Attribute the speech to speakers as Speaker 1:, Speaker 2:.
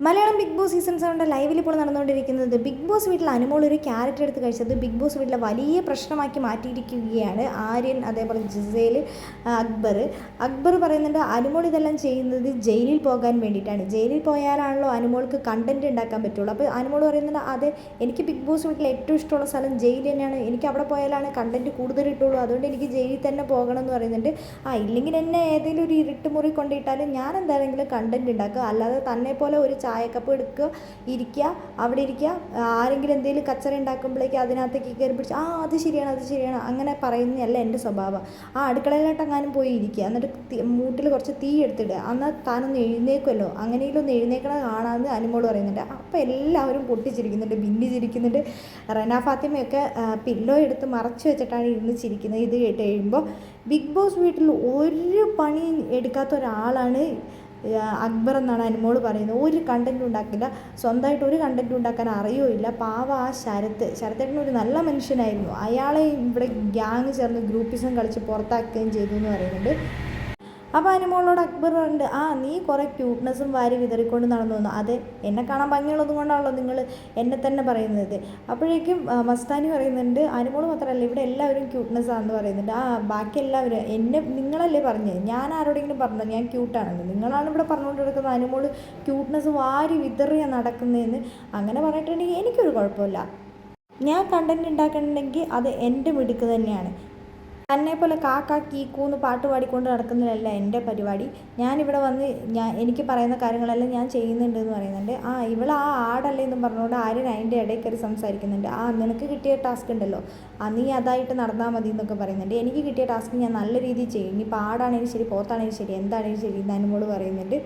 Speaker 1: Malayalam big boss season 7 ലൈവിൽ ഇപ്പോൾ നടന്നുകൊണ്ടിരിക്കുന്നത് ബിഗ് ബോസ് വീട്ടിൽ അനുമോൾ ഒരു ക്യാരക്ടർ എടുത്ത് കഴിച്ചത് ബിഗ് ബോസ് വീട്ടിലെ വലിയ പ്രശ്നമാക്കി മാറ്റിയിരിക്കുകയാണ്. ആര്യൻ, അതേപോലെ ജിസേൽ, അക്ബർ പറയുന്നുണ്ട് അനുമോൾ ഇതെല്ലാം ചെയ്യുന്നത് ജയിലിൽ പോകാൻ വേണ്ടിയിട്ടാണ്. ജയിലിൽ പോയാലാണല്ലോ അനുമോൾക്ക് കണ്ടന്റ് ഉണ്ടാക്കാൻ പറ്റുള്ളൂ. അപ്പോൾ അനുമോൾ പറയുന്നുണ്ട് അതെ, എനിക്ക് ബിഗ് ബോസ് വീട്ടിൽ ഏറ്റവും ഇഷ്ടമുള്ള സ്ഥലം ജയിൽ തന്നെയാണ്. എനിക്ക് അവിടെ പോയാലാണ് കണ്ടന്റ് കൂടുതൽ കിട്ടുള്ളൂ. അതുകൊണ്ട് എനിക്ക് ജയിലിൽ തന്നെ പോകണം എന്ന് പറയുന്നുണ്ട്. ഇല്ലെങ്കിൽ എന്നെ ഏതെങ്കിലും ഒരു ഇരുട്ട് മുറി കൊണ്ടിട്ടാലും ഞാൻ എന്താണെങ്കിലും കണ്ടന്റ് ഉണ്ടാക്കുക. അല്ലാതെ തന്നെ പോലെ ഒരു ചായക്കപ്പ് എടുക്കുക, ഇരിക്കുക, അവിടെ ഇരിക്കുക, ആരെങ്കിലും എന്തെങ്കിലും കച്ചറ ഉണ്ടാക്കുമ്പോഴേക്കും അതിനകത്തേക്ക് കയറി പിടിച്ച് അത് ശരിയാണ് അങ്ങനെ പറയുന്നതല്ല എൻ്റെ സ്വഭാവം. അടുക്കളയിലോട്ടെങ്ങാനും പോയി ഇരിക്കുക, എന്നിട്ട് മൂട്ടിൽ കുറച്ച് തീ എടുത്തിടുക, എന്നാൽ താനൊന്ന് എഴുന്നേക്കുമല്ലോ, അങ്ങനെയെങ്കിലും ഒന്ന് എഴുന്നേക്കണത് കാണാമെന്ന് അനുമോൾ പറയുന്നുണ്ട്. അപ്പോൾ എല്ലാവരും പൊട്ടിച്ചിരിക്കുന്നുണ്ട്, ബിന്നി ചിരിക്കുന്നുണ്ട്. റെന ഫാത്തിമയൊക്കെ പില്ലോ എടുത്ത് മറച്ചു വെച്ചിട്ടാണ് ഇരുന്ന് ചിരിക്കുന്നത്. ഇത് കേട്ട് കഴിയുമ്പോൾ ബിഗ് ബോസ് വീട്ടിൽ ഒരു പണി എടുക്കാത്ത ഒരാളാണ് അക്ബർ എന്നാണ് അനുമോൾ പറയുന്നത്. ഒരു കണ്ടൻറ് ഉണ്ടാക്കില്ല, സ്വന്തമായിട്ട് ഒരു കണ്ടൻറ് ഉണ്ടാക്കാൻ അറിയുമില്ല. പാവ ആ ശരത്തേട്ടൻ ഒരു നല്ല മനുഷ്യനായിരുന്നു. അയാളെ ഇവിടെ ഗ്യാങ് ചേർന്ന് ഗ്രൂപ്പിസം കളിച്ച് പുറത്താക്കുകയും ചെയ്തു എന്ന് പറയുന്നുണ്ട്. അപ്പോൾ അനുമോളോട് അക്ബർ പറയുന്നുണ്ട്, നീ കുറേ ക്യൂട്ട്നെസ്സും വാരി വിതറിക്കൊണ്ട് നടന്നു വന്നു. അതെ, എന്നെ കാണാൻ ഭംഗിയുള്ളതും കൊണ്ടാണല്ലോ നിങ്ങൾ എന്നെ തന്നെ പറയുന്നത്. അപ്പോഴേക്കും മസ്താനി പറയുന്നുണ്ട് അനുമോൾ മാത്രമല്ല ഇവിടെ എല്ലാവരും ക്യൂട്ട്നെസ്സാണെന്ന് പറയുന്നുണ്ട്. ബാക്കി എല്ലാവരും നിങ്ങളല്ലേ പറഞ്ഞത്, ഞാൻ ആരോടെങ്കിലും പറഞ്ഞോ ഞാൻ ക്യൂട്ടാണെന്ന്? നിങ്ങളാണ് ഇവിടെ പറഞ്ഞുകൊണ്ട് കിടക്കുന്നത് അനുമോൾ ക്യൂട്ട്നെസ് വാരി വിതറിയാണ് നടക്കുന്നതെന്ന്. അങ്ങനെ പറഞ്ഞിട്ടുണ്ടെങ്കിൽ എനിക്കൊരു കുഴപ്പമില്ല. ഞാൻ കണ്ടന്റ് ഉണ്ടാക്കണമെങ്കിൽ അത് എൻ്റെ മിടുക്ക് തന്നെയാണ്. എന്നെപ്പോലെ കാക്ക കീക്കൂന്ന് പാട്ട് പാടിക്കൊണ്ട് നടക്കുന്നതല്ല എൻ്റെ പരിപാടി. ഞാനിവിടെ വന്ന് എനിക്ക് പറയുന്ന കാര്യങ്ങളെല്ലാം ഞാൻ ചെയ്യുന്നുണ്ട് എന്ന് പറയുന്നുണ്ട്. ഇവൾ ആടല്ലേ എന്നും പറഞ്ഞുകൊണ്ട് ആര്യൻ അതിൻ്റെ ഇടയിൽ കയറി സംസാരിക്കുന്നുണ്ട്. നിനക്ക് കിട്ടിയ ടാസ്ക് ഉണ്ടല്ലോ, നീ അതായിട്ട് നടന്നാൽ മതി എന്നൊക്കെ പറയുന്നുണ്ട്. എനിക്ക് കിട്ടിയ ടാസ്ക് ഞാൻ നല്ല രീതിയിൽ ചെയ്യും. ഇനിയിപ്പോൾ ആടാണെങ്കിലും ശരി, പോത്താണെങ്കിലും ശരി, എന്താണെങ്കിലും ശരി എന്ന് അനുമോൾ പറയുന്നുണ്ട്.